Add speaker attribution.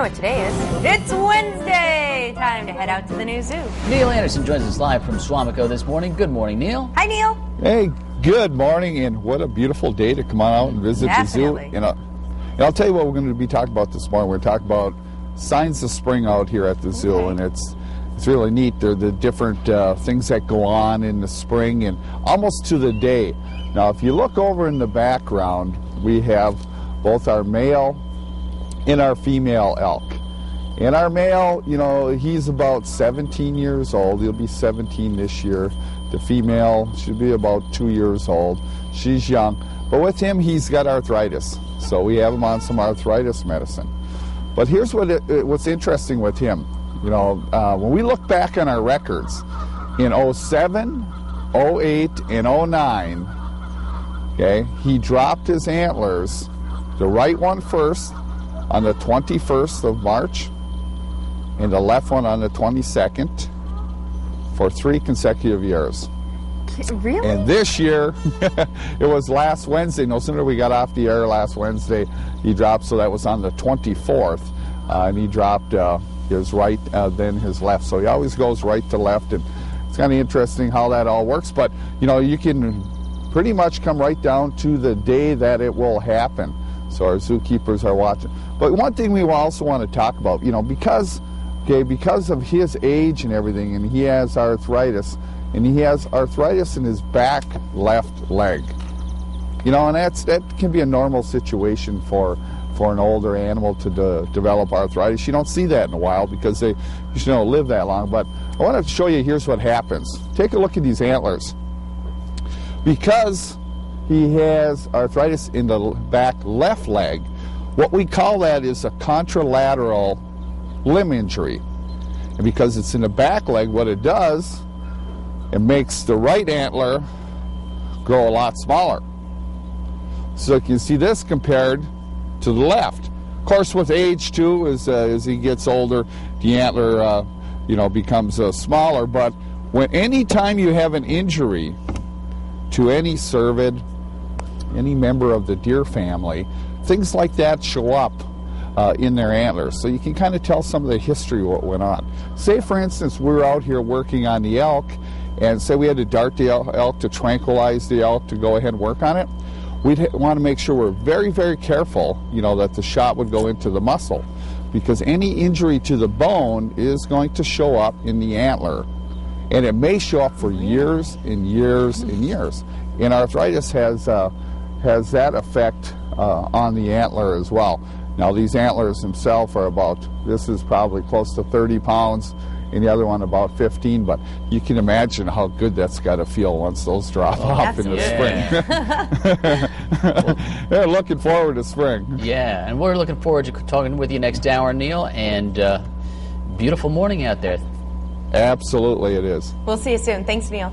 Speaker 1: know what today is? It's Wednesday! Time to head out to the new zoo.
Speaker 2: Neil Anderson joins us live from Swamico this morning. Good morning, Neil.
Speaker 1: Hi, Neil.
Speaker 3: Hey, good morning, and what a beautiful day to come on out and visit
Speaker 1: Definitely.
Speaker 3: the zoo. And I'll tell you what we're going to be talking about this morning. We're talking about signs of spring out here at the zoo, and it's really neat. They're the different things that go on in the spring and almost to the day. Now, if you look over in the background, we have both our male and our female elk. And our male, you know, he's about 17 years old. He'll be 17 this year. The female should be about 2 years old. She's young. But with him, he's got arthritis. So we have him on some arthritis medicine. But here's what's interesting with him. You know, when we look back on our records, in 07, 08, and 09, okay, he dropped his antlers, the right one first on the 21st of March, and the left one on the 22nd for 3 consecutive years.
Speaker 1: Really?
Speaker 3: And this year, it was last Wednesday. No sooner we got off the air last Wednesday, he dropped, so that was on the 24th, and he dropped his right, then his left. So he always goes right to left, and it's kind of interesting how that all works. But, you know, you can pretty much come right down to the day that it will happen. So our zookeepers are watching. But one thing we also want to talk about, you know, because of his age and everything, and he has arthritis, and he has arthritis in his back left leg. You know, and that can be a normal situation for an older animal to develop arthritis. You don't see that in a while because they usually don't live that long. But I want to show you, here's what happens. Take a look at these antlers. Because he has arthritis in the back left leg, what we call that is a contralateral limb injury. And because it's in the back leg, what it does, it makes the right antler grow a lot smaller. So you can see this compared to the left. Of course, with age too, as he gets older, the antler becomes smaller. But any time you have an injury to any cervid, any member of the deer family, things like that show up in their antlers. So you can kind of tell some of the history of what went on. Say, for instance, we're out here working on the elk, and say we had to dart the elk to tranquilize the elk to go ahead and work on it. We'd want to make sure we're very, very careful, you know, that the shot would go into the muscle, because any injury to the bone is going to show up in the antler, and it may show up for years and years and years. And arthritis has that effect on the antler as well. Now, these antlers themselves are this is probably close to 30 pounds, and the other one about 15, but you can imagine how good that's got to feel once those drop off in the spring. They're looking forward to spring.
Speaker 2: Yeah, and we're looking forward to talking with you next hour, Neil, and beautiful morning out there.
Speaker 3: Absolutely it is.
Speaker 1: We'll see you soon. Thanks, Neil.